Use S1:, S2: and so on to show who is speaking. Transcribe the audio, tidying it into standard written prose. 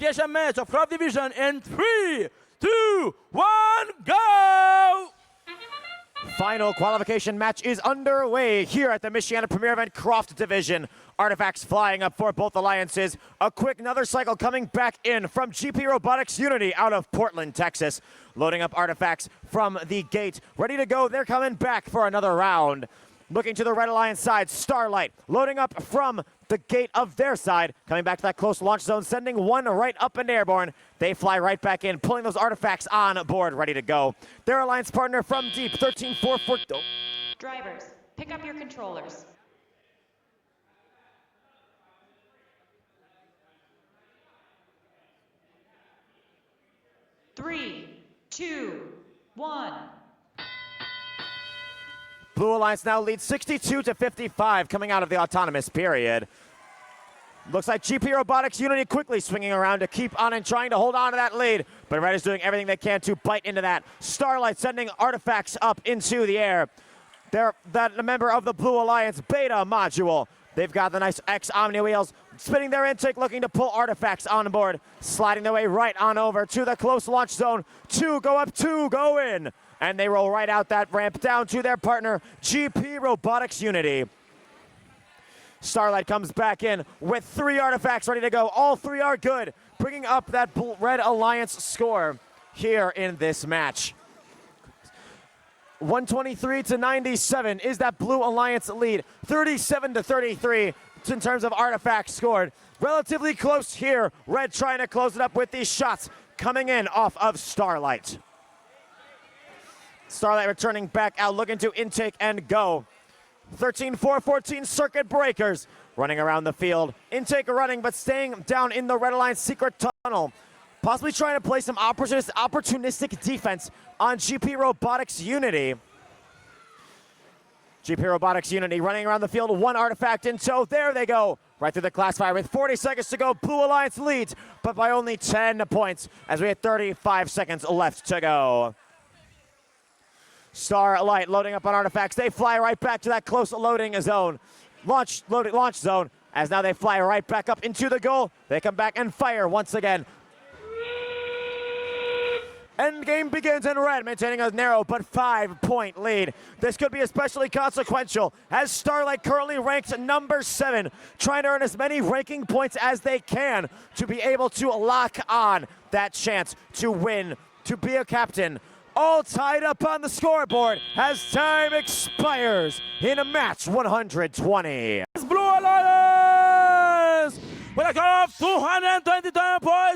S1: qualification match of Croft Division in 3, 2, 1, go!
S2: Final qualification match is underway here at the Michiana Premier Event Croft Division. Artifacts flying up for both alliances. A quick another cycle coming back in from GP Robotics Unity out of Portland, Texas. Loading up artifacts from the gate. Ready to go. They're coming back for another round. Looking to the Red Alliance side, Starlight loading up from the gate of their side. Coming back to that close launch zone, sending one right up and airborne. They fly right back in, pulling those artifacts on board, ready to go. Their alliance partner from deep, 13-4-4.
S3: Drivers, pick up your controllers. Three, two, one.
S2: Blue Alliance now leads 62-55 coming out of the autonomous period. Looks like GP Robotics Unity quickly swinging around to keep on and trying to hold on to that lead. But Red is doing everything they can to bite into that. Starlight sending artifacts up into the air. They're that member of the Blue Alliance Beta module. They've got the nice X Omni wheels, spinning their intake, looking to pull artifacts on board. Sliding their way right on over to the close launch zone. Two go up, two go in. And they roll right out that ramp down to their partner, GP Robotics Unity. Starlight comes back in with 3 artifacts ready to go. All 3 are good, bringing up that Red Alliance score here in this match. 123-97 is that Blue Alliance lead. 37-33 in terms of artifacts scored. Relatively close here. Red trying to close it up with these shots coming in off of Starlight. Starlight returning back out, looking to intake and go. 13-4-14 circuit breakers running around the field. Intake running, but staying down in the Red Alliance secret tunnel. Possibly trying to play some opportunistic defense on GP Robotics Unity. GP Robotics Unity running around the field, 1 artifact in tow. There they go. Right through the classifier with 40 seconds to go. Blue Alliance leads, but by only 10 points as we have 35 seconds left to go. Starlight loading up on artifacts. They fly right back to that close loading zone. Launch zone. As now they fly right back up into the goal. They come back and fire once again. End game begins in Red, maintaining a narrow but 5-point lead. This could be especially consequential as Starlight currently ranks number 7, trying to earn as many ranking points as they can to be able to lock on that chance to win, to be a captain. All tied up on the scoreboard as time expires in a match 120.
S1: Blue Alliance with a score of 227 points.